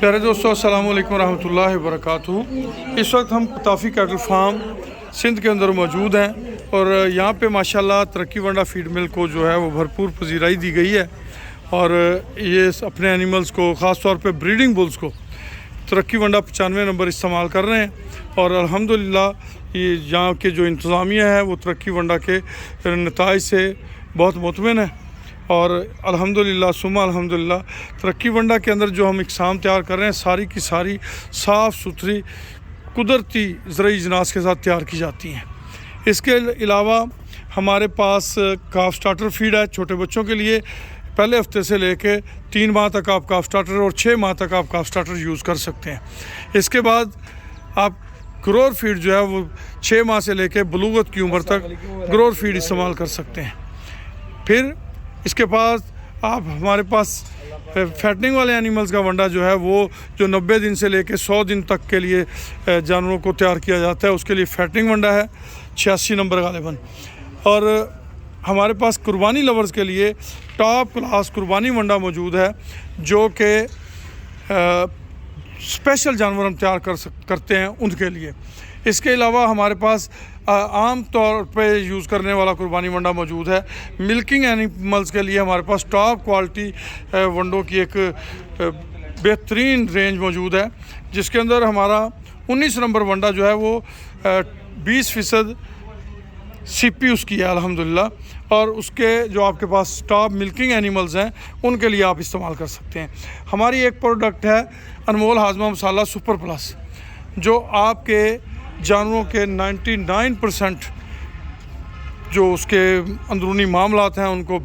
प्यारे दोस्तों, अस्सलाम वालेकुम रहमतुल्लाहि व बरकातुहू। इस वक्त हम ताफ़ी कैटल फार्म सिंध के अंदर मौजूद हैं और यहाँ पे माशाल्लाह तरक्की वंडा फीड मिल को जो है वो भरपूर पजीराई दी गई है और ये अपने एनिमल्स को, ख़ास तौर पे ब्रीडिंग बुल्स को तरक्की वंडा 95 नंबर इस्तेमाल कर रहे हैं और अल्हम्दुलिल्लाह ये यहाँ के जो इंतज़ामिया है वो तरक्की वंडा के नताइज से बहुत मुतमिन है और अल्हम्दुलिल्लाह सुम्मा अल्हम्दुलिल्लाह तरक्की वंडा के अंदर जो हम इकसाम तैयार कर रहे हैं सारी की सारी साफ़ सुथरी कुदरती ज़रूरी इजनास के साथ तैयार की जाती हैं। इसके अलावा हमारे पास काफ स्टार्टर फीड है छोटे बच्चों के लिए। पहले हफ्ते से लेके 3 माह तक आप काफ स्टार्टर और 6 माह तक आप काफ स्टार्टर यूज़ कर सकते हैं। इसके बाद आप ग्रोअर फीड जो है वो 6 माह से लेके बलूगत की उम्र तक ग्रोअर फीड इस्तेमाल कर सकते हैं। फिर इसके पास आप हमारे पास फैटनिंग वाले एनिमल्स का वंडा जो है वो जो 90 दिन से लेके 100 दिन तक के लिए जानवरों को तैयार किया जाता है, उसके लिए फैटनिंग वंडा है 86 नंबर गालिबन। और हमारे पास कुर्बानी लवर्स के लिए टॉप क्लास कुर्बानी वंडा मौजूद है जो कि स्पेशल जानवर हम तैयार करते हैं उनके लिए। इसके अलावा हमारे पास आम तौर पे यूज़ करने वाला कुर्बानी वंडा मौजूद है। मिल्किंग एनिमल्स के लिए हमारे पास टॉप क्वालिटी वंडों की एक बेहतरीन रेंज मौजूद है जिसके अंदर हमारा 19 नंबर वंडा जो है वो 20% सीपी उसकी है अल्हम्दुलिल्लाह। और उसके जो आपके पास टॉप मिल्किंग एनिमल्स हैं उनके लिए आप इस्तेमाल कर सकते हैं। हमारी एक प्रोडक्ट है अनमोल हाजमा मसाला सुपर प्लस जो आपके जानवरों के 99% जो उसके अंदरूनी मामलात हैं उनको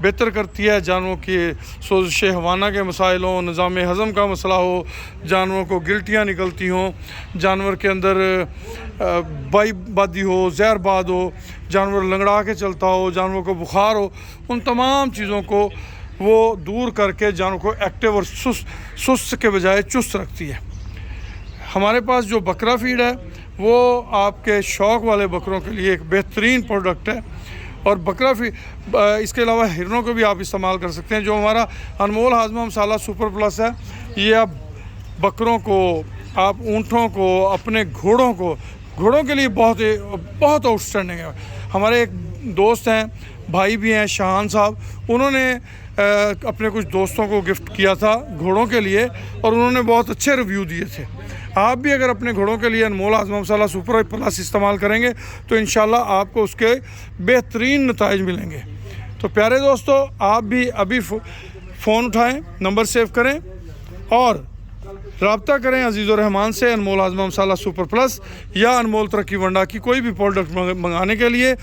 बेहतर करती है। जानवरों की सोजिश हवाना के मसाइल हों, निज़ाम हज़म का मसला हो, जानवरों को गिल्टियाँ निकलती हों, जानवर के अंदर बादी हो, जहरबाद हो, जानवर लंगड़ा के चलता हो, जानवरों को बुखार हो, उन तमाम चीज़ों को वो दूर करके जानवरों को एक्टिव और सुस्त के बजाय चुस्त रखती है। हमारे पास जो बकरा फीड है वो आपके शौक़ वाले बकरों के लिए एक बेहतरीन प्रोडक्ट है और बकरा फीड इसके अलावा हिरनों को भी आप इस्तेमाल कर सकते हैं। जो हमारा अनमोल हाजमा मसाला सुपर प्लस है ये आप बकरों को, आप ऊँटों को, अपने घोड़ों के लिए बहुत आउटस्टैंडिंग है। हमारे एक दोस्त हैं, भाई भी हैं, शाहान साहब, उन्होंने अपने कुछ दोस्तों को गिफ्ट किया था घोड़ों के लिए और उन्होंने बहुत अच्छे रिव्यू दिए थे। आप भी अगर अपने घोड़ों के लिए अनमोल हाजमा मसाला सुपर प्लस इस्तेमाल करेंगे तो इंशाल्लाह आपको उसके बेहतरीन नताइज मिलेंगे। तो प्यारे दोस्तों, आप भी अभी फ़ोन उठाएं, नंबर सेव करें और रब्ता करें अजीज़ और रहमान से अनमोल हाजमा मसाला सुपर प्लस या अनमोल तरक्की वंडा की कोई भी प्रोडक्ट मंगाने के लिए।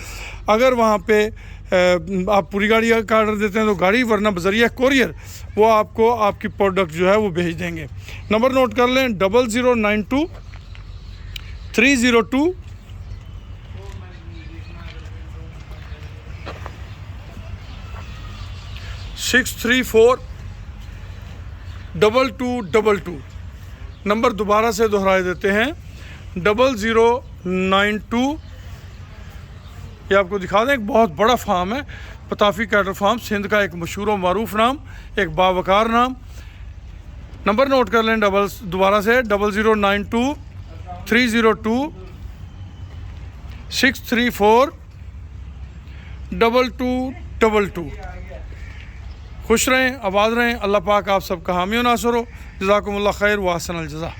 अगर वहाँ पे आप पूरी गाड़ी का ऑर्डर देते हैं तो गाड़ी, वरना बजरिया कोरियर वो आपको आपकी प्रोडक्ट जो है वो भेज देंगे। नंबर नोट कर लें 0092 302 634 2222। नंबर दोबारा से दोहरा देते हैं 0092। ये आपको दिखा दें, एक बहुत बड़ा फार्म है ताफ़ी कैटल फार्म, सिंध का एक मशहूर व मारूफ नाम, एक बावकार नाम। नंबर नोट कर लें दोबारा से 0092 302 634 2222। खुश रहें, आबाद रहें, अल्लाह पाक आप सबका हामी व नासर हो। जज़ाकुमुल्लाह खैर व अहसनल जज़ा।